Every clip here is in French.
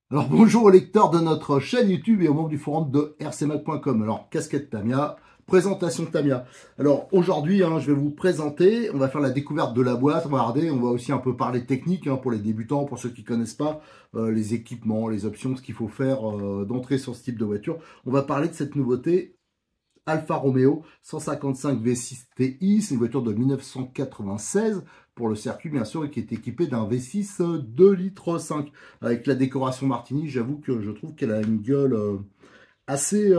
Alors bonjour aux lecteurs de notre chaîne YouTube et aux membres du forum de rcmac.com. Alors casquette Tamiya, présentation Tamiya. Alors aujourd'hui je vais vous présenter, on va faire la découverte de la boîte, on va regarder, on va aussi un peu parler technique pour les débutants, pour ceux qui ne connaissent pas les équipements, les options, ce qu'il faut faire d'entrée sur ce type de voiture. On va parler de cette nouveauté Alfa Romeo 155 V6 Ti, c'est une voiture de 1996 pour le circuit bien sûr et qui est équipée d'un V6 2,5 litres avec la décoration Martini. J'avoue que je trouve qu'elle a une gueule assez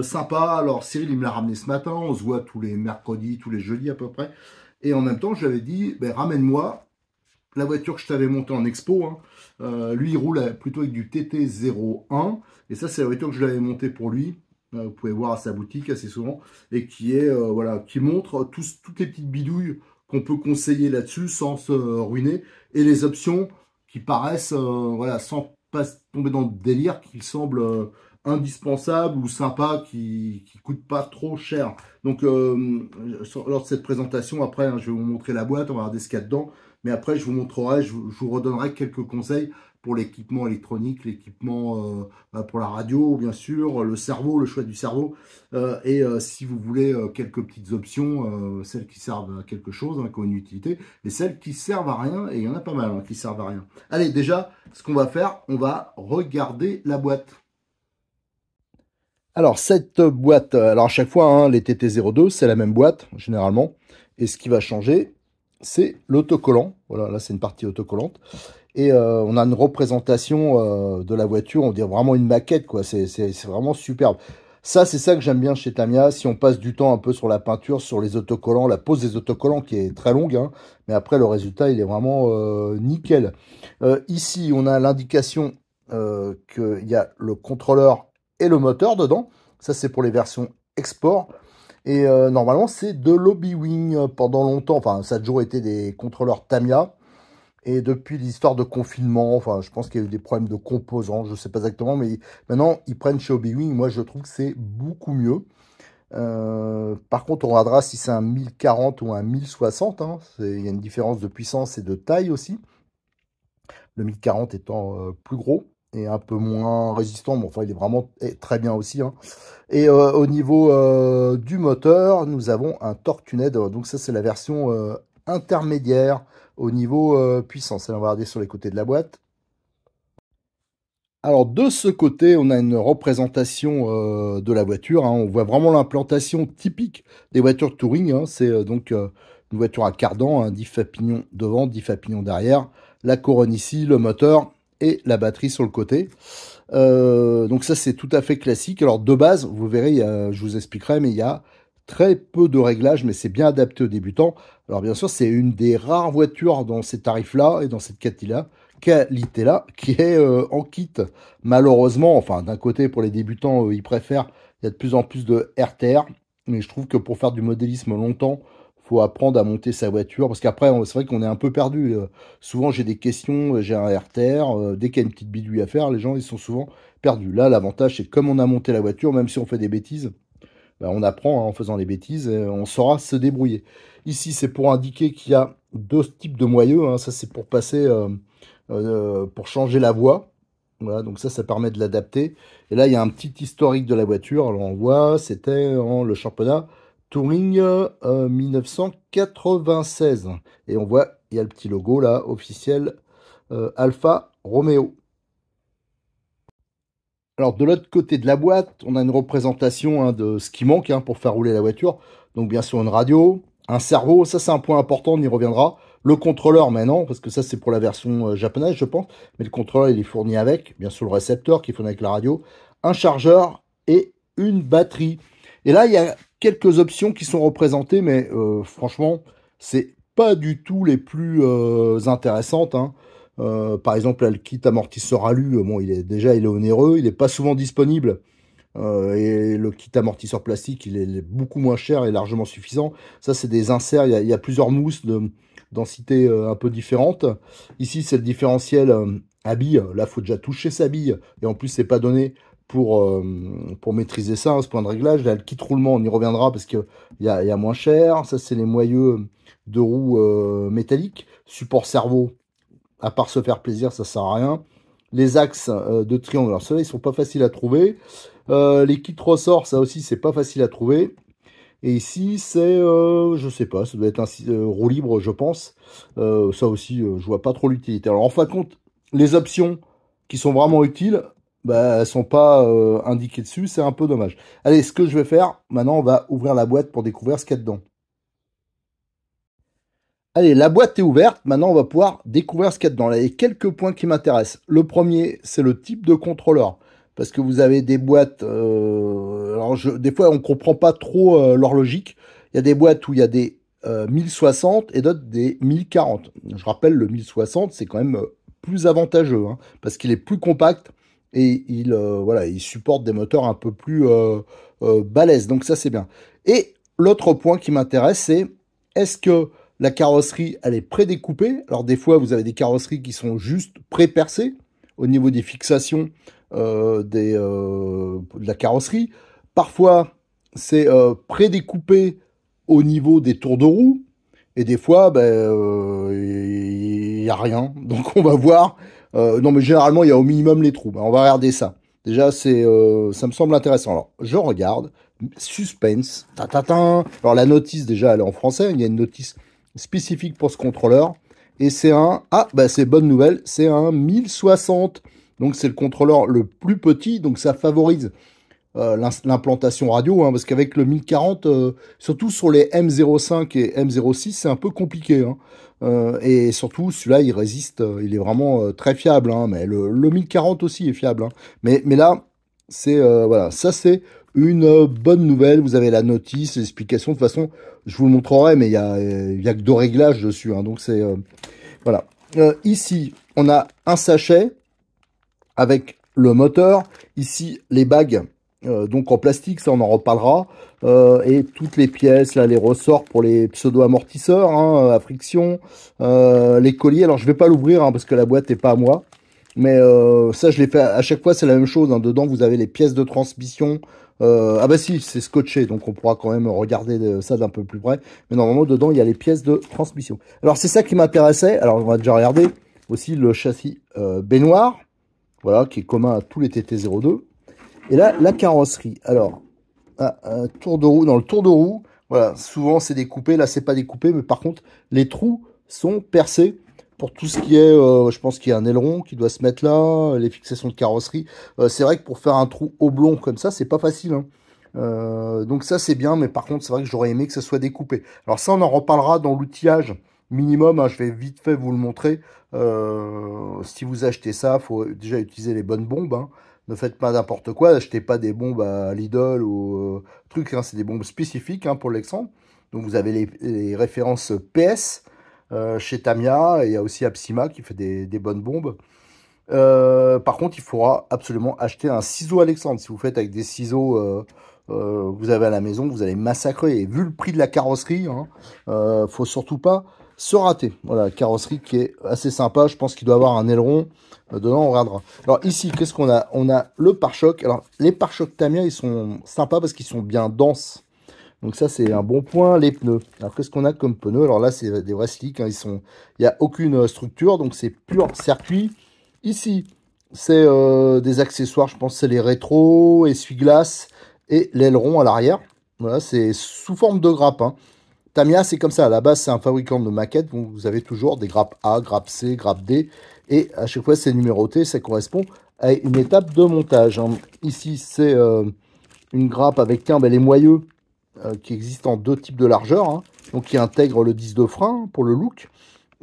sympa. Alors Cyril il me l'a ramené ce matin, on se voit tous les mercredis, tous les jeudis à peu près, et en même temps je lui avais dit ramène-moi la voiture que je t'avais montée en expo. Lui il roule plutôt avec du TT01 et ça c'est la voiture que je l'avais montée pour lui. Vous pouvez voir à sa boutique assez souvent, et qui est voilà, qui montre toutes les petites bidouilles qu'on peut conseiller là-dessus sans se ruiner, et les options qui paraissent voilà, sans pas tomber dans le délire, qui semblent indispensables ou sympas, qui coûtent pas trop cher. Donc lors de cette présentation, après je vais vous montrer la boîte, on va regarder ce qu'il y a dedans, mais après je vous montrerai, je vous redonnerai quelques conseils pour l'équipement électronique, l'équipement pour la radio, bien sûr, le cerveau, le choix du cerveau. Et si vous voulez quelques petites options, celles qui servent à quelque chose, qui ont une utilité, et celles qui servent à rien, et il y en a pas mal qui servent à rien. Allez, déjà, ce qu'on va faire, on va regarder la boîte. Alors, cette boîte, alors à chaque fois, les TT02, c'est la même boîte, généralement. Et ce qui va changer, c'est l'autocollant. Voilà, là, c'est une partie autocollante. Et on a une représentation de la voiture, on dirait vraiment une maquette, quoi. C'est vraiment superbe. Ça, c'est ça que j'aime bien chez Tamiya. Si on passe du temps un peu sur la peinture, sur les autocollants, la pose des autocollants qui est très longue, mais après le résultat, il est vraiment nickel. Ici, on a l'indication qu'il y a le contrôleur et le moteur dedans. Ça, c'est pour les versions export. Et normalement, c'est de l'Hobby-Wing pendant longtemps. Enfin, ça a toujours été des contrôleurs Tamiya. Et depuis l'histoire de confinement, enfin, je pense qu'il y a eu des problèmes de composants, je ne sais pas exactement, mais maintenant, ils prennent chez Hobby-Wing. Moi, je trouve que c'est beaucoup mieux. Par contre, on regardera si c'est un 1040 ou un 1060. Il y a une différence de puissance et de taille aussi. Le 1040 étant plus gros et un peu moins résistant, mais enfin, il est vraiment très bien aussi. Et au niveau du moteur, nous avons un Torque-Tuned. Donc ça, c'est la version intermédiaire au niveau puissance. Alors, on va regarder sur les côtés de la boîte. Alors de ce côté, on a une représentation de la voiture. On voit vraiment l'implantation typique des voitures de touring. C'est donc une voiture à cardan, 10 fapignons devant, 10 fapignons derrière. La couronne ici, le moteur et la batterie sur le côté. Donc ça, c'est tout à fait classique. Alors de base, vous verrez, je vous expliquerai, mais il y a très peu de réglages, mais c'est bien adapté aux débutants. Alors bien sûr, c'est une des rares voitures dans ces tarifs-là et dans cette qualité-là qui est en kit. Malheureusement, enfin d'un côté, pour les débutants, ils préfèrent, il y a de plus en plus de RTR, mais je trouve que pour faire du modélisme longtemps, faut apprendre à monter sa voiture, parce qu'après, c'est vrai qu'on est un peu perdu. Souvent, j'ai des questions, j'ai un RTR, dès qu'il y a une petite bidouille à faire, les gens, ils sont souvent perdus. Là, l'avantage, c'est que comme on a monté la voiture, même si on fait des bêtises, on apprend en faisant les bêtises, on saura se débrouiller. Ici, c'est pour indiquer qu'il y a deux types de moyeux. Ça, c'est pour passer, pour changer la voie. Voilà, donc ça permet de l'adapter. Et là, il y a un petit historique de la voiture. Alors, on voit, c'était le championnat Touring 1996. Et on voit, il y a le petit logo là, officiel Alfa Romeo. Alors, de l'autre côté de la boîte, on a une représentation de ce qui manque pour faire rouler la voiture. Donc, bien sûr, une radio, un cerveau. Ça, c'est un point important, on y reviendra. Le contrôleur, mais non, parce que ça, c'est pour la version japonaise, je pense. Mais le contrôleur, il est fourni avec, bien sûr, le récepteur qui est fourni avec la radio, un chargeur et une batterie. Et là, il y a quelques options qui sont représentées, mais franchement, c'est pas du tout les plus intéressantes. Par exemple, là, le kit amortisseur alu, bon, il est onéreux, il n'est pas souvent disponible Et le kit amortisseur plastique, il est beaucoup moins cher et largement suffisant. Ça, c'est des inserts, il y a plusieurs mousses de densité un peu différentes. Ici, c'est le différentiel à bille. Là, il faut déjà toucher sa bille. Et en plus, c'est pas donné pour maîtriser ça, hein, ce point de réglage. Là, le kit roulement, on y reviendra parce qu'il y a moins cher. Ça, c'est les moyeux de roues métalliques. Support cerveau, à part se faire plaisir, ça sert à rien. Les axes de triangle, alors ceux-là, ils sont pas faciles à trouver. Les kits ressorts, ça aussi, c'est pas facile à trouver. Et ici, c'est, je sais pas, ça doit être un roue libre, je pense. Ça aussi, je vois pas trop l'utilité. Alors, en fin de compte, les options qui sont vraiment utiles, bah, elles sont pas indiquées dessus. C'est un peu dommage. Allez, ce que je vais faire, maintenant, on va ouvrir la boîte pour découvrir ce qu'il y a dedans. Allez, la boîte est ouverte. Maintenant, on va pouvoir découvrir ce qu'il y a dedans. Là, il y a quelques points qui m'intéressent. Le premier, c'est le type de contrôleur. Parce que vous avez des boîtes... alors, des fois, on ne comprend pas trop leur logique. Il y a des boîtes où il y a des 1060 et d'autres des 1040. Je rappelle, le 1060, c'est quand même plus avantageux. Hein, parce qu'il est plus compact et voilà, il supporte des moteurs un peu plus balèzes. Donc ça, c'est bien. Et l'autre point qui m'intéresse, c'est est-ce que la carrosserie, elle est prédécoupée. Alors des fois, vous avez des carrosseries qui sont juste pré-percées au niveau des fixations de la carrosserie. Parfois, c'est prédécoupé au niveau des tours de roue. Et des fois, il n'y a rien. Donc on va voir. Non, mais généralement, il y a au minimum les trous. Ben, on va regarder ça. Déjà, ça me semble intéressant. Alors, je regarde. Suspense. Ta, ta, ta. Alors la notice, déjà, elle est en français. Il y a une notice spécifique pour ce contrôleur. Et c'est c'est bonne nouvelle, c'est un 1060. Donc c'est le contrôleur le plus petit, donc ça favorise l'implantation radio, hein, parce qu'avec le 1040, surtout sur les M05 et M06, c'est un peu compliqué. Hein. Et surtout, celui-là, il résiste, il est vraiment très fiable. Hein, mais le 1040 aussi est fiable. Hein. Mais là, c'est voilà, ça c'est une bonne nouvelle. Vous avez la notice, l'explication. De toute façon, je vous le montrerai, mais il y a que deux réglages dessus. Hein, donc c'est voilà. Ici, on a un sachet avec le moteur. Ici, les bagues. Donc en plastique, ça on en reparlera. Et toutes les pièces, là, les ressorts pour les pseudo-amortisseurs hein, à friction. Les colliers, alors je vais pas l'ouvrir hein, parce que la boîte n'est pas à moi. Mais ça, je l'ai fait à chaque fois, c'est la même chose. Hein. Dedans, vous avez les pièces de transmission. Ah bah si, c'est scotché, donc on pourra quand même regarder ça d'un peu plus près. Mais normalement, dedans, il y a les pièces de transmission. Alors, c'est ça qui m'intéressait. Alors, on va déjà regarder aussi le châssis baignoire. Voilà, qui est commun à tous les TT02. Et là, la carrosserie. Alors, tour de roue, dans le tour de roue, voilà, souvent c'est découpé. Là, c'est pas découpé, mais par contre, les trous sont percés. Pour tout ce qui est, je pense qu'il y a un aileron qui doit se mettre là, les fixations de carrosserie. C'est vrai que pour faire un trou oblong comme ça, c'est pas facile. Hein. Donc ça, c'est bien, mais par contre, c'est vrai que j'aurais aimé que ça soit découpé. Alors ça, on en reparlera dans l'outillage minimum. Hein, je vais vite fait vous le montrer. Si vous achetez ça, il faut déjà utiliser les bonnes bombes. Hein. Ne faites pas n'importe quoi. Achetez pas des bombes à Lidl ou trucs. Hein, c'est des bombes spécifiques hein, pour l'Exemple. Donc vous avez les références PS. Chez Tamiya, et il y a aussi Apsima qui fait des bonnes bombes. Par contre, il faudra absolument acheter un ciseau Alexandre. Si vous faites avec des ciseaux vous avez à la maison, vous allez massacrer. Et vu le prix de la carrosserie, faut surtout pas se rater. Voilà, carrosserie qui est assez sympa. Je pense qu'il doit avoir un aileron. Dedans, on regardera. Alors ici, qu'est-ce qu'on a? On a le pare-choc. Alors, les pare-chocs Tamiya, ils sont sympas parce qu'ils sont bien denses. Donc ça, c'est un bon point. Les pneus. Alors, qu'est-ce qu'on a comme pneus? Alors là, c'est des vrais slicks. Hein, il n'y a aucune structure, donc c'est pur circuit. Ici, c'est des accessoires. Je pense que c'est les rétros, essuie-glace et l'aileron à l'arrière. Voilà, c'est sous forme de grappe. Hein. Tamiya, c'est comme ça. À la base, c'est un fabricant de maquettes. Donc, vous avez toujours des grappes A, grappe C, grappe D. Et à chaque fois, c'est numéroté. Ça correspond à une étape de montage. Hein. Ici, c'est une grappe avec les moyeux. Qui existe en deux types de largeur, hein, donc qui intègre le disque de frein pour le look.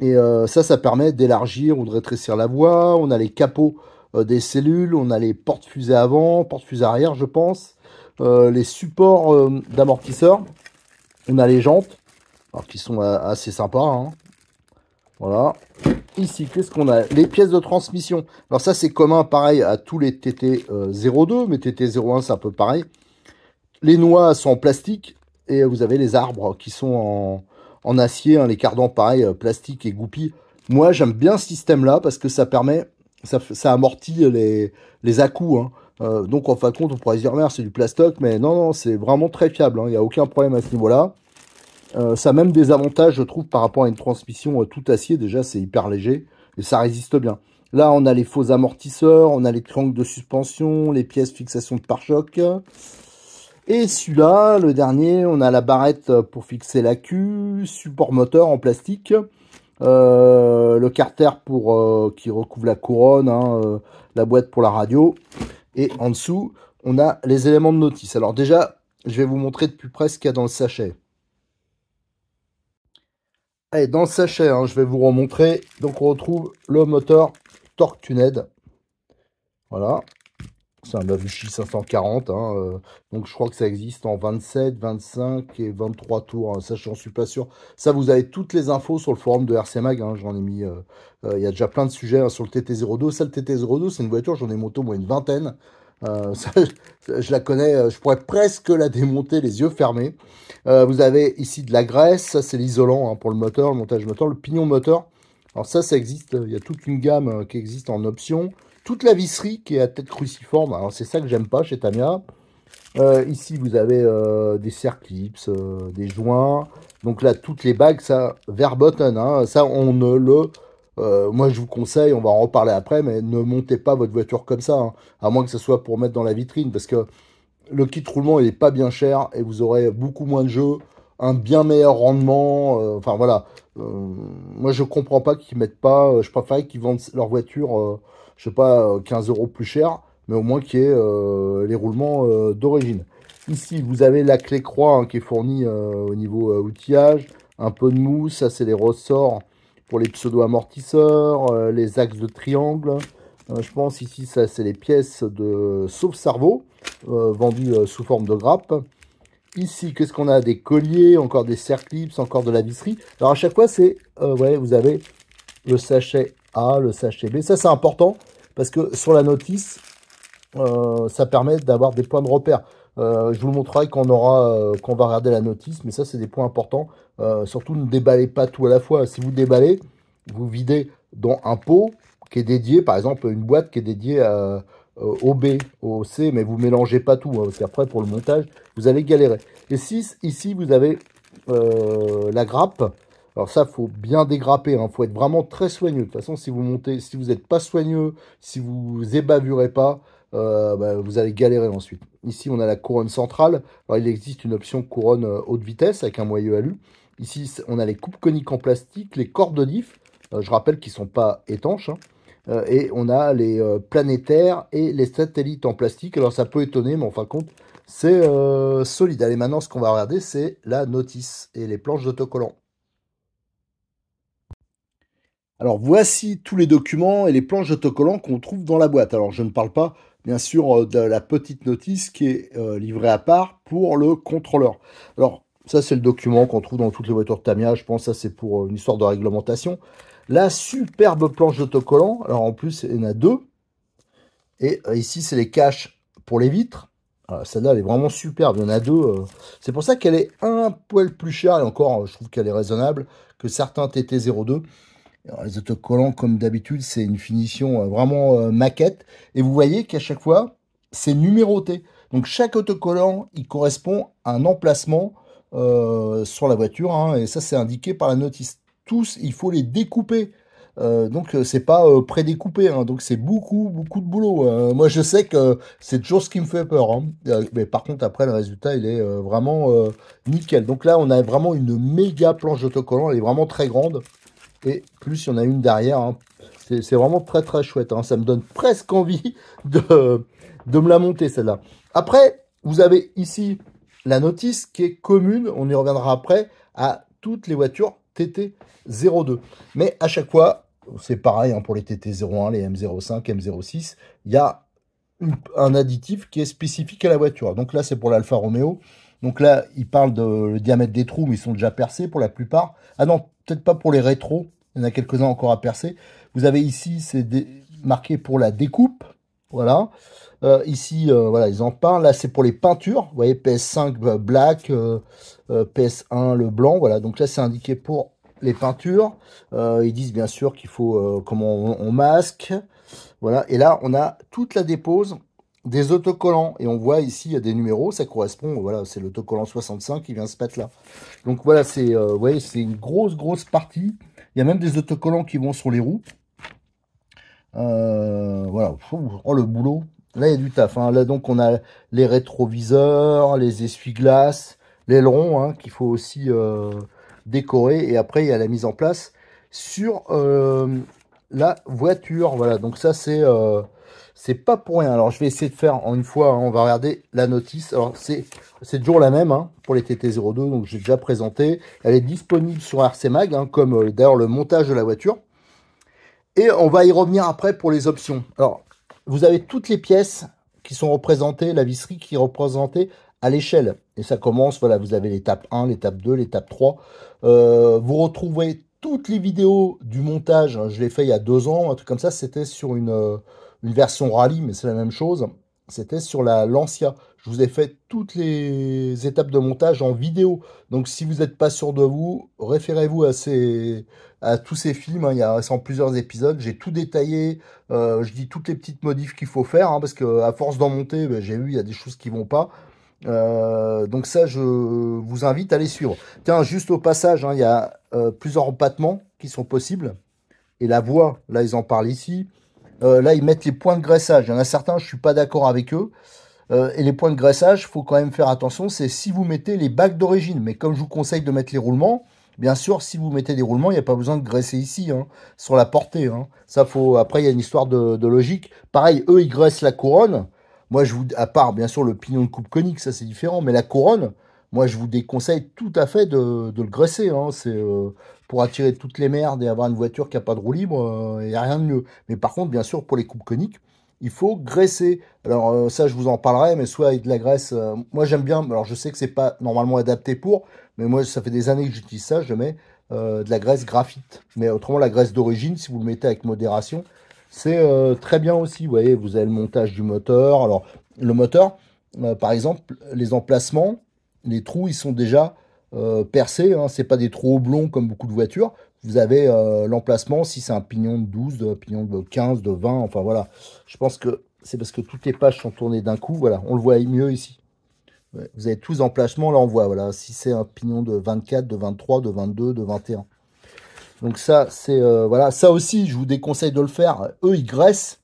Et ça permet d'élargir ou de rétrécir la voie. On a les capots des cellules, on a les portes-fusées avant, portes-fusées arrière, je pense. Les supports d'amortisseurs. On a les jantes, alors, qui sont assez sympas. Hein. Voilà. ici, qu'est-ce qu'on a? Les pièces de transmission. Alors ça, c'est commun, pareil, à tous les TT02, mais TT01, c'est un peu pareil. Les noix sont en plastique et vous avez les arbres qui sont en acier, hein, les cardans, pareil, plastique et goupilles. Moi, j'aime bien ce système-là parce que ça permet, ça amortit les à-coups, hein. Donc, en fin de compte, on pourrait se dire, merde, c'est du plastoc, mais non, non, c'est vraiment très fiable, hein. Il n'y a aucun problème à ce niveau-là. Ça a même des avantages, je trouve, par rapport à une transmission tout acier. Déjà, c'est hyper léger et ça résiste bien. Là, on a les faux amortisseurs, on a les triangles de suspension, les pièces fixation de pare-choc. Et celui-là, le dernier, on a la barrette pour fixer la queue, support moteur en plastique, le carter pour qui recouvre la couronne, hein, la boîte pour la radio. Et en dessous, on a les éléments de notice. Alors déjà, je vais vous montrer de plus près ce qu'il y a dans le sachet. Allez, dans le sachet, hein, je vais vous remontrer. Donc on retrouve le moteur Torque Tuned. Voilà. C'est un Mavushi 540. Hein, donc je crois que ça existe en 27, 25 et 23 tours. Hein, ça, j'en suis pas sûr. Ça, vous avez toutes les infos sur le forum de RC Mag. Hein, j'en ai mis. Il y a déjà plein de sujets hein, sur le TT02. Ça, le TT02, c'est une voiture, j'en ai monté au moins une vingtaine. Ça, je la connais, je pourrais presque la démonter les yeux fermés. Vous avez ici de la graisse, ça c'est l'isolant hein, pour le moteur, le montage moteur, le pignon moteur. Alors ça existe, il y a toute une gamme qui existe en option. Toute la visserie qui est à tête cruciforme, alors c'est ça que j'aime pas chez Tamiya. Ici vous avez des serre-clips, des joints. Donc là toutes les bagues, ça, vert button, hein, ça on ne le... moi je vous conseille, on va en reparler après, mais ne montez pas votre voiture comme ça, hein, à moins que ce soit pour mettre dans la vitrine, parce que le kit roulement il est pas bien cher et vous aurez beaucoup moins de jeux, un bien meilleur rendement, enfin voilà. Moi je comprends pas qu'ils mettent pas, je préfère qu'ils vendent leur voiture, je sais pas, 15 € plus cher, mais au moins qu'il y ait les roulements d'origine. Ici vous avez la clé croix hein, qui est fournie au niveau outillage, un peu de mousse, ça c'est les ressorts pour les pseudo-amortisseurs, les axes de triangle. Je pense ici, ça c'est les pièces de sauve-cerveau vendues sous forme de grappe. Ici, qu'est-ce qu'on a? Des colliers, encore des serre-clips, encore de la visserie. Alors à chaque fois, c'est, ouais, vous avez le sachet A, le sachet B. Ça, c'est important parce que sur la notice, ça permet d'avoir des points de repère. Je vous le montrerai quand on va regarder la notice, mais ça, c'est des points importants. Surtout, ne déballez pas tout à la fois. Si vous déballez, vous videz dans un pot qui est dédié, par exemple, une boîte qui est dédiée au B, au C, mais vous mélangez pas tout, hein, parce qu'après, pour le montage, vous allez galérer. Et si, ici, vous avez la grappe. Alors ça, faut bien dégrapper, hein. Faut être vraiment très soigneux. De toute façon, si vous montez, si vous n'êtes pas soigneux, si vous ébavurez pas, bah, vous allez galérer ensuite. Ici, on a la couronne centrale. Alors, il existe une option couronne haute vitesse avec un moyeu alu. Ici, on a les coupes coniques en plastique, les cordes d'if. Je rappelle qu'ils ne sont pas étanches. Hein. Et on a les planétaires et les satellites en plastique. Alors, ça peut étonner, mais en fin de compte, c'est solide. Allez, maintenant, ce qu'on va regarder, c'est la notice et les planches d'autocollant. Alors voici tous les documents et les planches d'autocollants qu'on trouve dans la boîte. Alors je ne parle pas bien sûr de la petite notice qui est livrée à part pour le contrôleur. Alors ça c'est le document qu'on trouve dans toutes les voitures de Tamiya. Je pense que ça c'est pour une histoire de réglementation. La superbe planche d'autocollant. Alors en plus il y en a deux. Et ici c'est les caches pour les vitres. Celle-là elle est vraiment superbe. Il y en a deux. C'est pour ça qu'elle est un poil plus chère. Et encore je trouve qu'elle est raisonnable que certains TT02. Alors, les autocollants, comme d'habitude, c'est une finition vraiment maquette. Et vous voyez qu'à chaque fois, c'est numéroté. Donc, chaque autocollant, il correspond à un emplacement sur la voiture. Hein, et ça, c'est indiqué par la notice. Tous, il faut les découper. Donc, c'est pas prédécoupé. Hein, donc, c'est beaucoup, beaucoup de boulot. Moi, je sais que c'est toujours ce qui me fait peur. Hein. Mais par contre, après, le résultat, il est vraiment nickel. Donc là, on a vraiment une méga planche d'autocollant. Elle est vraiment très grande. Et plus il y en a une derrière. Hein. C'est vraiment très très chouette. Hein. Ça me donne presque envie de me la monter celle-là. Après, vous avez ici la notice qui est commune. On y reviendra après à toutes les voitures TT02. Mais à chaque fois, c'est pareil hein, pour les TT01, les M05, M06. Il y a un additif qui est spécifique à la voiture. Donc là, c'est pour l'Alfa Romeo. Donc là, il parle de le diamètre des trous, mais ils sont déjà percés pour la plupart. Ah non, peut-être pas pour les rétros. Il y en a quelques-uns encore à percer. Vous avez ici, c'est marqué pour la découpe. Voilà. Ici, voilà, ils en parlent. Là, c'est pour les peintures. Vous voyez, PS5 black, PS1 le blanc. Voilà. Donc là, c'est indiqué pour les peintures. Ils disent bien sûr qu'il faut comment on masque. Voilà. Et là, on a toute la dépose des autocollants. Et on voit ici, il y a des numéros. Ça correspond, voilà, c'est l'autocollant 65 qui vient se mettre là. Donc voilà, c'est vous voyez, c'est une grosse partie. Il y a même des autocollants qui vont sur les roues. Voilà. Oh, le boulot. Là, il y a du taf. Hein. Là, donc, on a les rétroviseurs, les essuie-glaces, l'aileron, hein, qu'il faut aussi décorer. Et après, il y a la mise en place sur la voiture. Voilà. Donc, ça, c'est pas pour rien. Alors, je vais essayer de faire en une fois. Hein, on va regarder la notice. Alors, c'est toujours la même hein, pour les TT02. Donc, j'ai déjà présenté. Elle est disponible sur RC Mag, hein, comme d'ailleurs le montage de la voiture. Et on va y revenir après pour les options. Alors, vous avez toutes les pièces qui sont représentées, la visserie qui est représentée à l'échelle. Et ça commence, voilà, vous avez l'étape 1, l'étape 2, l'étape 3. Vous retrouvez toutes les vidéos du montage. Je l'ai fait il y a 2 ans, un truc comme ça. C'était sur une version rallye, mais c'est la même chose. C'était sur la Lancia. Je vous ai fait toutes les étapes de montage en vidéo. Donc, si vous n'êtes pas sûr de vous, référez-vous à tous ces films. Hein. Il y a en plusieurs épisodes. J'ai tout détaillé. Je dis toutes les petites modifs qu'il faut faire. Hein, parce que à force d'en monter, ben, j'ai vu, il y a des choses qui vont pas. Donc ça, je vous invite à les suivre. Tiens, juste au passage, hein, il y a plusieurs empattements qui sont possibles. Et la voie, là, ils en parlent ici. Là, ils mettent les points de graissage. Il y en a certains, je suis pas d'accord avec eux. Et les points de graissage, il faut quand même faire attention, c'est si vous mettez les bacs d'origine. Mais comme je vous conseille de mettre les roulements, bien sûr, si vous mettez des roulements, il n'y a pas besoin de graisser ici, hein, sur la portée. Hein. Ça, faut. Après, il y a une histoire de logique. Pareil, eux, ils graissent la couronne. Moi, à part, bien sûr, le pignon de coupe conique, ça c'est différent. Mais la couronne, moi, je vous déconseille tout à fait de le graisser. Hein. C'est pour attirer toutes les merdes et avoir une voiture qui n'a pas de roue libre, il n'y a rien de mieux. Mais par contre, bien sûr, pour les coupes coniques, il faut graisser. Alors ça, je vous en parlerai, mais soit avec de la graisse. Moi, j'aime bien. Alors, je sais que c'est pas normalement adapté pour, mais moi, ça fait des années que j'utilise ça. Je mets de la graisse graphite. Mais autrement, la graisse d'origine, si vous le mettez avec modération, c'est très bien aussi. Vous voyez, vous avez le montage du moteur. Alors, le moteur, par exemple, les emplacements, les trous, ils sont déjà percés. Hein. C'est pas des trous oblongs comme beaucoup de voitures. Vous avez l'emplacement, si c'est un pignon de 12, de pignon de 15, de 20, enfin voilà. Je pense que c'est parce que toutes les pages sont tournées d'un coup, voilà, on le voit mieux ici. Ouais, vous avez tous les emplacements, là on voit, voilà, si c'est un pignon de 24, de 23, de 22, de 21. Donc ça, c'est, voilà, ça aussi, je vous déconseille de le faire. Eux, ils graissent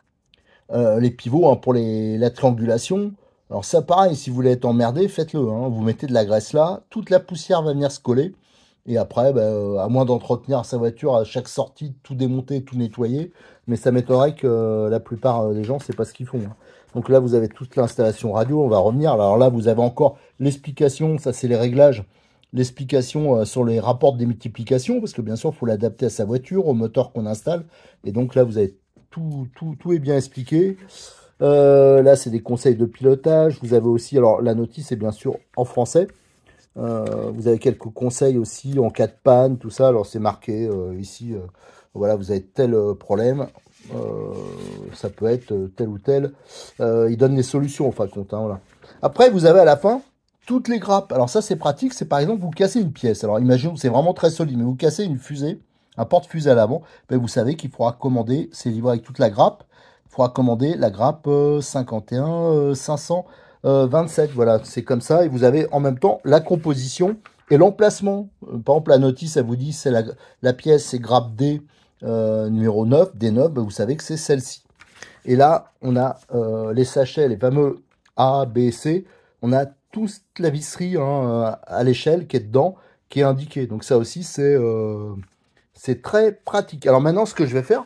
les pivots hein, pour la triangulation. Alors ça, pareil, si vous voulez être emmerdé, faites-le. Hein. Vous mettez de la graisse là, toute la poussière va venir se coller. Et après, à moins d'entretenir sa voiture à chaque sortie, tout démonter, tout nettoyer. Mais ça m'étonnerait que la plupart des gens, c'est pas ce qu'ils font. Hein. Donc là, vous avez toute l'installation radio. On va revenir. Alors là, vous avez encore l'explication. Ça, c'est les réglages. L'explication sur les rapports des multiplications. Parce que bien sûr, il faut l'adapter à sa voiture, au moteur qu'on installe. Et donc là, vous avez tout est bien expliqué. Là, c'est des conseils de pilotage. Vous avez aussi, alors la notice est bien sûr en français. Vous avez quelques conseils aussi en cas de panne, tout ça. Alors c'est marqué ici, voilà, vous avez tel problème, ça peut être tel ou tel. Il donne des solutions en fin de compte. Hein, voilà. Après, vous avez à la fin toutes les grappes. Alors ça, c'est pratique. C'est par exemple, vous cassez une pièce. Alors imaginez, c'est vraiment très solide, mais vous cassez une fusée, un porte-fusée à l'avant. Ben, vous savez qu'il faudra commander, c'est livré avec toute la grappe. Il faudra commander la grappe 51 500. 27, voilà, c'est comme ça. Et vous avez en même temps la composition et l'emplacement. Par exemple, la notice, elle vous dit c'est la pièce, c'est grappe D numéro 9, D9, ben, vous savez que c'est celle-ci. Et là, on a les sachets, les fameux A, B, C. On a toute la visserie hein, à l'échelle qui est dedans, qui est indiquée. Donc ça aussi, c'est très pratique. Alors maintenant, ce que je vais faire,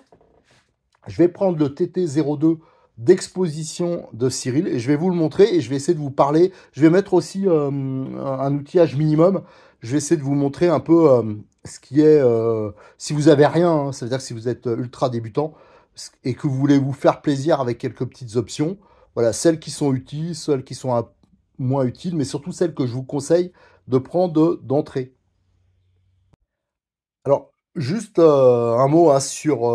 je vais prendre le TT02 d'exposition de Cyril et je vais vous le montrer et je vais essayer de vous parler. Je vais mettre aussi un outillage minimum. Je vais essayer de vous montrer un peu ce qui est, si vous avez rien, hein, ça veut dire que si vous êtes ultra débutant et que vous voulez vous faire plaisir avec quelques petites options, voilà, celles qui sont utiles, celles qui sont moins utiles, mais surtout celles que je vous conseille de prendre d'entrée. Alors, Juste un mot hein, sur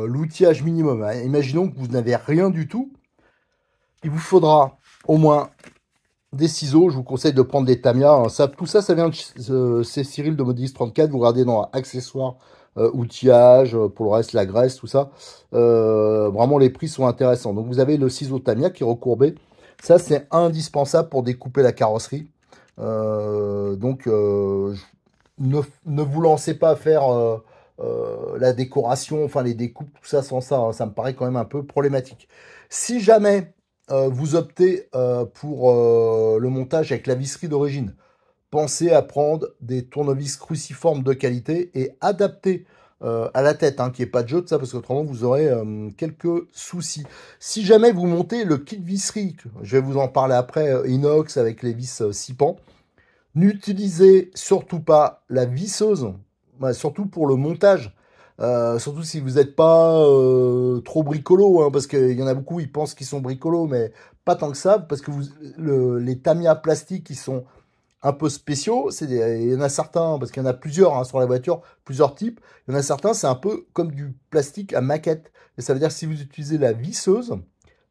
l'outillage minimum, hein. Imaginons que vous n'avez rien du tout. Il vous faudra au moins des ciseaux. Je vous conseille de prendre des Tamiya, hein. Tout ça, ça vient de c'est Cyril de Modix 34. Vous regardez dans accessoires, outillage, pour le reste, la graisse, tout ça. Vraiment, les prix sont intéressants. Donc, vous avez le ciseau Tamiya qui est recourbé. Ça, c'est indispensable pour découper la carrosserie. Ne vous lancez pas à faire la décoration, enfin les découpes, tout ça sans ça, hein. Ça me paraît quand même un peu problématique. Si jamais vous optez pour le montage avec la visserie d'origine, pensez à prendre des tournevis cruciformes de qualité et adaptés à la tête, hein, qu'il n'y ait pas de jeu de ça, parce qu'autrement vous aurez quelques soucis. Si jamais vous montez le kit visserie, je vais vous en parler après, inox avec les vis 6 pans, n'utilisez surtout pas la visseuse, surtout pour le montage. Surtout si vous n'êtes pas trop bricolo, hein, parce qu'il y en a beaucoup, ils pensent qu'ils sont bricolos, mais pas tant que ça, parce que les Tamiya plastiques qui sont un peu spéciaux, il y en a certains, parce qu'il y en a plusieurs hein, sur la voiture, plusieurs types, il y en a certains, c'est un peu comme du plastique à maquette. Et ça veut dire que si vous utilisez la visseuse,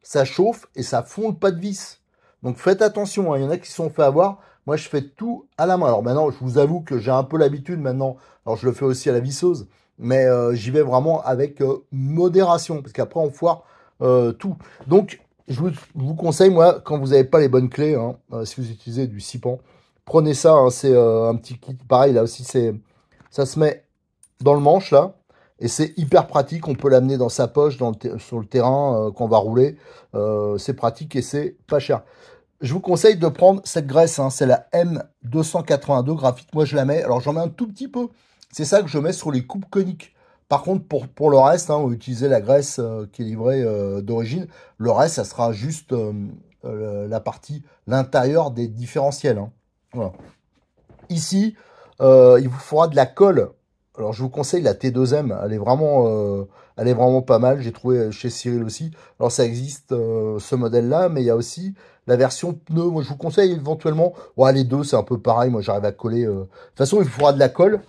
ça chauffe et ça fond le pas de vis. Donc faites attention, hein, il y en a qui se sont fait avoir. Moi, je fais tout à la main. Alors maintenant, je vous avoue que j'ai un peu l'habitude maintenant. Alors je le fais aussi à la visseuse, mais j'y vais vraiment avec modération, parce qu'après on foire tout. Donc je vous conseille, moi, quand vous n'avez pas les bonnes clés, hein, si vous utilisez du 6 pans, prenez ça, hein, c'est un petit kit. Pareil, là aussi, ça se met dans le manche, là. Et c'est hyper pratique. On peut l'amener dans sa poche sur le terrain quand on va rouler. C'est pratique et c'est pas cher. Je vous conseille de prendre cette graisse, hein, c'est la M282 graphite. Moi, je la mets. Alors, j'en mets un tout petit peu. C'est ça que je mets sur les coupes coniques. Par contre, pour le reste, hein, on va utiliser la graisse qui est livrée d'origine. Le reste, ça sera juste la partie, l'intérieur des différentiels, hein. Voilà. Ici, il vous faudra de la colle. Alors, je vous conseille la T2M. Elle est vraiment pas mal. J'ai trouvé chez Cyril aussi. Alors, ça existe, ce modèle-là, mais il y a aussi la version pneu. Moi, je vous conseille éventuellement. Ouais, les deux, c'est un peu pareil. Moi, j'arrive à coller. De toute façon, il vous faudra de la colle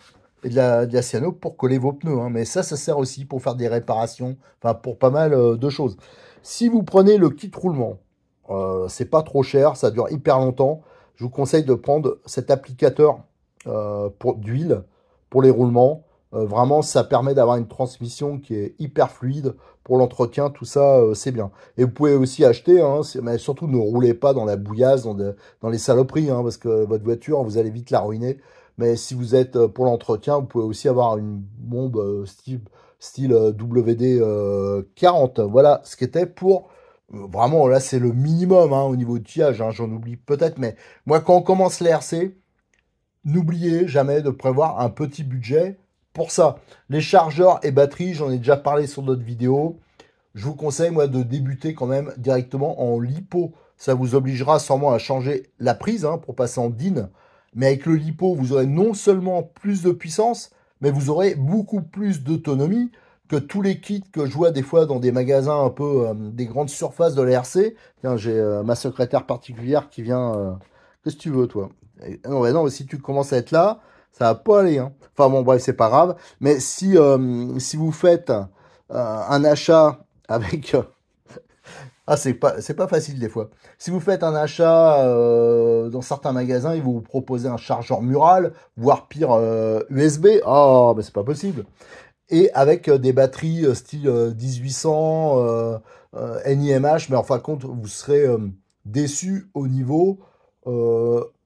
et de la cyano pour coller vos pneus, hein. Mais ça sert aussi pour faire des réparations. Enfin, pour pas mal de choses. Si vous prenez le kit roulement, c'est pas trop cher. Ça dure hyper longtemps. Je vous conseille de prendre cet applicateur d'huile pour les roulements. Vraiment, ça permet d'avoir une transmission qui est hyper fluide. Pour l'entretien, tout ça, c'est bien. Et vous pouvez aussi acheter, hein, mais surtout ne roulez pas dans la bouillasse, dans les saloperies, hein, parce que votre voiture, vous allez vite la ruiner. Mais si vous êtes pour l'entretien, vous pouvez aussi avoir une bombe style WD 40. Voilà ce qu'était pour... Vraiment, là, c'est le minimum hein, au niveau de outillage, hein, j'en oublie peut-être, mais moi, quand on commence les RC, n'oubliez jamais de prévoir un petit budget pour ça. Les chargeurs et batteries, j'en ai déjà parlé sur d'autres vidéos. Je vous conseille, moi, de débuter quand même directement en lipo. Ça vous obligera sûrement à changer la prise hein, pour passer en DIN. Mais avec le lipo, vous aurez non seulement plus de puissance, mais vous aurez beaucoup plus d'autonomie que tous les kits que je vois des fois dans des magasins un peu des grandes surfaces de la RC. Tiens, j'ai ma secrétaire particulière qui vient... Qu'est-ce que tu veux, toi? Non, mais non, si tu commences à être là, ça va pas aller, hein. Enfin bon, bref, c'est pas grave. Mais si vous faites un achat avec... ah, c'est pas facile des fois. Si vous faites un achat dans certains magasins, ils vont vous proposer un chargeur mural, voire pire, USB. Ah, mais c'est pas possible. Et avec des batteries style 1800, NIMH, mais en fin de compte, vous serez déçu au niveau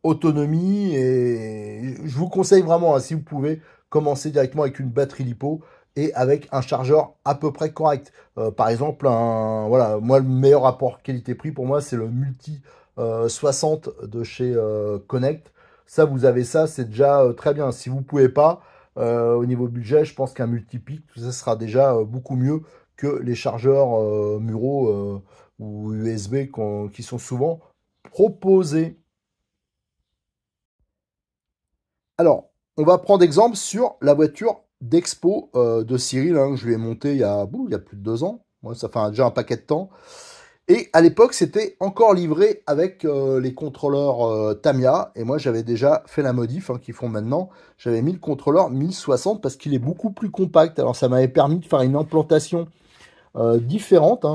autonomie. Et je vous conseille vraiment, hein, si vous pouvez, commencer directement avec une batterie lipo et avec un chargeur à peu près correct. Par exemple, voilà, moi, le meilleur rapport qualité-prix pour moi, c'est le Multi 60 de chez Connect. Ça, vous avez ça, c'est déjà très bien. Si vous pouvez pas, au niveau budget, je pense qu'un multipic, ça sera déjà beaucoup mieux que les chargeurs muraux ou USB qui sont souvent proposés. Alors, on va prendre exemple sur la voiture d'expo de Cyril, hein, que je lui ai montée il y a plus de 2 ans. Ouais, ça fait déjà un paquet de temps. Et à l'époque, c'était encore livré avec les contrôleurs Tamiya. Et moi, j'avais déjà fait la modif qu'ils font maintenant. J'avais mis le contrôleur 1060 parce qu'il est beaucoup plus compact. Alors, ça m'avait permis de faire une implantation différente,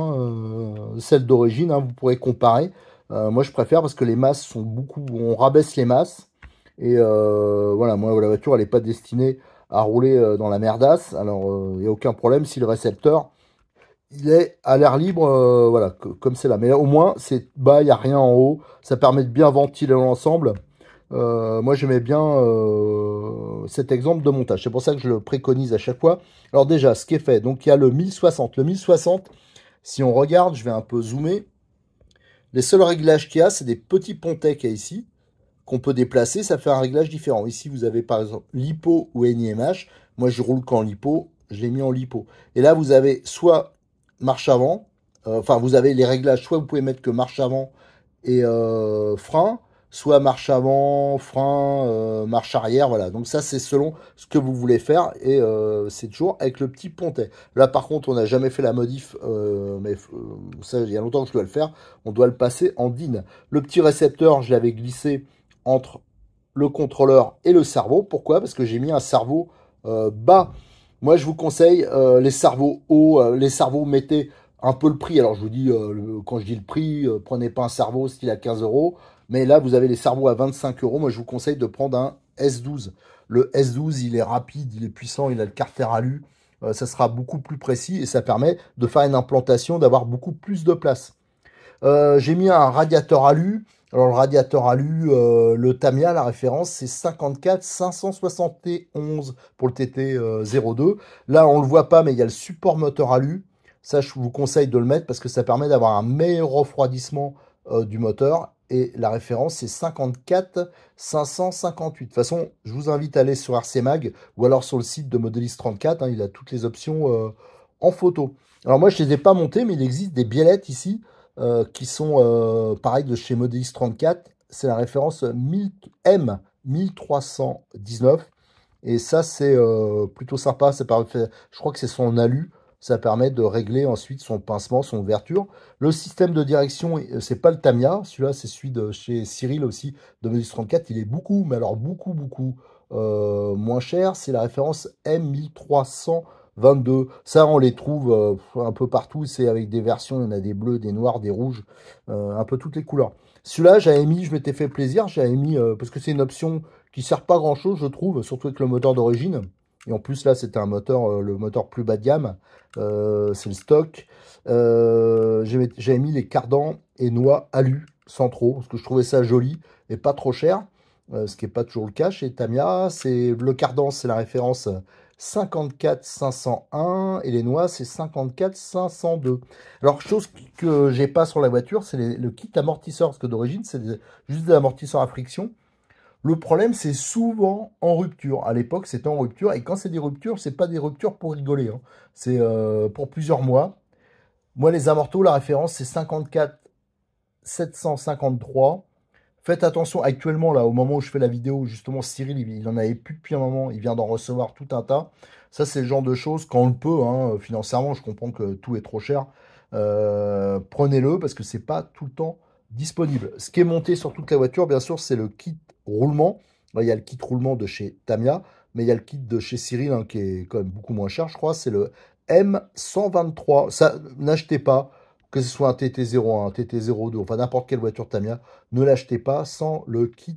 celle d'origine. Vous pourrez comparer. Moi, je préfère parce que les masses sont beaucoup... On rabaisse les masses. Et voilà, moi, la voiture, elle n'est pas destinée à rouler dans la merdasse. Alors, il n'y a aucun problème si le récepteur... il est à l'air libre, voilà, comme c'est là. Mais au moins, c'est bas, il n'y a rien en haut. Ça permet de bien ventiler l'ensemble. Moi, j'aimais bien cet exemple de montage. C'est pour ça que je le préconise à chaque fois. Alors déjà, ce qui est fait, donc il y a le 1060. Le 1060, si on regarde, je vais un peu zoomer. Les seuls réglages qu'il y a, c'est des petits pontets qu'il y a ici, qu'on peut déplacer. Ça fait un réglage différent. Ici, vous avez par exemple LiPo ou NIMH. Moi, je roule qu'en LiPo. Je l'ai mis en LiPo. Et là, vous avez soit marche avant. Enfin, vous avez les réglages. Soit vous pouvez mettre que marche avant et frein. Soit marche avant, frein, marche arrière. Voilà. Donc ça, c'est selon ce que vous voulez faire. Et c'est toujours avec le petit pontet. Là, par contre, on n'a jamais fait la modif. Mais ça, il y a longtemps que je dois le faire. On doit le passer en DIN. Le petit récepteur, je l'avais glissé entre le contrôleur et le cerveau. Pourquoi? Parce que j'ai mis un cerveau bas. Moi, je vous conseille les cerveaux hauts. Les cerveaux, mettez un peu le prix. Alors, je vous dis, quand je dis le prix, prenez pas un cerveau style à 15 euros. Mais là, vous avez les cerveaux à 25 euros. Moi, je vous conseille de prendre un S12. Le S12, il est rapide, il est puissant, il a le carter alu. Ça sera beaucoup plus précis et ça permet de faire une implantation, d'avoir beaucoup plus de place. J'ai mis un radiateur alu. Alors le radiateur alu, le Tamiya, la référence, c'est 54 571 pour le TT02. Là, on le voit pas, mais il y a le support moteur alu. Ça, je vous conseille de le mettre parce que ça permet d'avoir un meilleur refroidissement du moteur. Et la référence, c'est 54 558. De toute façon, je vous invite à aller sur RC Mag ou alors sur le site de Modelist 34. Il a toutes les options en photo. Alors moi, je ne les ai pas montées, mais il existe des biellettes ici qui sont pareil de chez Modelist 34. C'est la référence M1319. Et ça, c'est plutôt sympa. Je crois que c'est son alu. Ça permet de régler ensuite son pincement, son ouverture. Le système de direction, c'est pas le Tamiya. Celui-là, c'est celui de chez Cyril aussi, de Modelist 34. Il est beaucoup, mais alors beaucoup, beaucoup moins cher. C'est la référence M1322. Ça, on les trouve un peu partout. C'est avec des versions, il y en a des bleus, des noirs, des rouges, un peu toutes les couleurs. Celui-là, j'avais mis, je m'étais fait plaisir, j'avais mis, parce que c'est une option qui sert pas grand-chose, je trouve, surtout avec le moteur d'origine. Et en plus, là, c'était un moteur, le moteur plus bas de gamme. C'est le stock. J'avais mis les cardans et noix alu centraux, parce que je trouvais ça joli et pas trop cher. Ce qui n'est pas toujours le cas chez Tamiya. C'est le cardan, c'est la référence 54 501 et les noix, c'est 54 502. Alors, chose que j'ai pas sur la voiture, c'est le kit amortisseur, parce que d'origine, c'est juste des amortisseurs à friction. Le problème, c'est souvent en rupture. À l'époque, c'était en rupture. Et quand c'est des ruptures, c'est pas des ruptures pour rigoler. C'est pour plusieurs mois. Moi, les amortos, la référence, c'est 54 753. Faites attention, actuellement, là, au moment où je fais la vidéo, justement, Cyril, il en avait plus depuis un moment. Il vient d'en recevoir tout un tas. Ça, c'est le genre de choses, quand on le peut, financièrement, je comprends que tout est trop cher. Prenez-le, parce que c'est pas tout le temps disponible. Ce qui est monté sur toute la voiture, bien sûr, c'est le kit roulement. Là, il y a le kit roulement de chez Tamiya, mais il y a le kit de chez Cyril, qui est quand même beaucoup moins cher, je crois. C'est le M123. Ça, n'achetez pas, que ce soit un TT01, un TT02, enfin n'importe quelle voiture Tamiya, ne l'achetez pas sans le kit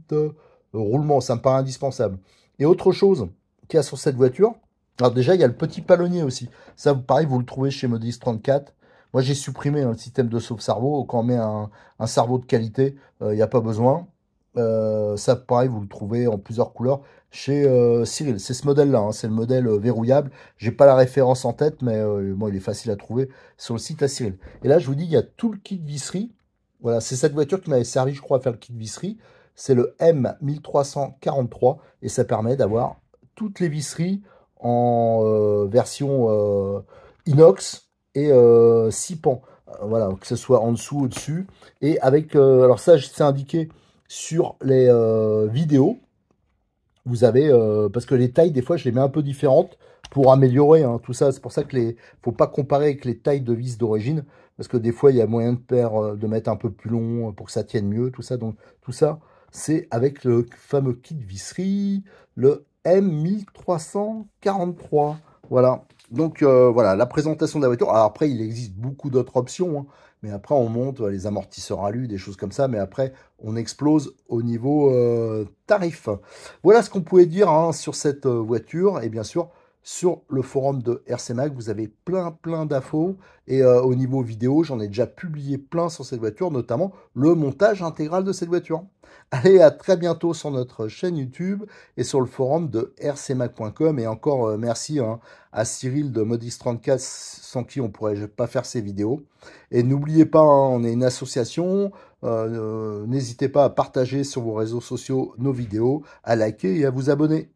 roulement. Ça me paraît indispensable. Et autre chose qu'il y a sur cette voiture, alors déjà, il y a le petit palonnier aussi. Ça, pareil, vous le trouvez chez Modelist 34. Moi, j'ai supprimé le système de sauve-cerveau. Quand on met un cerveau de qualité, il n'y a pas besoin. Ça, pareil, vous le trouvez en plusieurs couleurs chez Cyril. C'est ce modèle-là, c'est le modèle verrouillable. J'ai pas la référence en tête, mais bon, il est facile à trouver sur le site à Cyril. Et là, je vous dis, il y a tout le kit visserie. Voilà, c'est cette voiture qui m'avait servi, je crois, à faire le kit visserie. C'est le M1343 et ça permet d'avoir toutes les visseries en version inox et 6 pans. Voilà, que ce soit en dessous, au-dessus. Et avec, alors ça, c'est indiqué sur les vidéos. vous avez, parce que les tailles, des fois, je les mets un peu différentes pour améliorer hein, tout ça. C'est pour ça que faut pas comparer avec les tailles de vis d'origine, parce que des fois, il y a moyen de mettre un peu plus long pour que ça tienne mieux, tout ça. Donc, tout ça, c'est avec le fameux kit visserie, le M1343. Voilà. Donc, voilà, la présentation de la voiture. Alors après, il existe beaucoup d'autres options, hein, mais après, on monte les amortisseurs alu, des choses comme ça, mais après, on explose au niveau tarif. Voilà ce qu'on pouvait dire hein, sur cette voiture. Et bien sûr, sur le forum de RC Mag, vous avez plein d'infos. Et au niveau vidéo, j'en ai déjà publié plein sur cette voiture, notamment le montage intégral de cette voiture. Allez, à très bientôt sur notre chaîne YouTube et sur le forum de rcmag.com. Et encore merci hein, à Cyril de Modis34, sans qui on ne pourrait pas faire ces vidéos. Et n'oubliez pas, hein, on est une association. N'hésitez pas à partager sur vos réseaux sociaux nos vidéos, à liker et à vous abonner.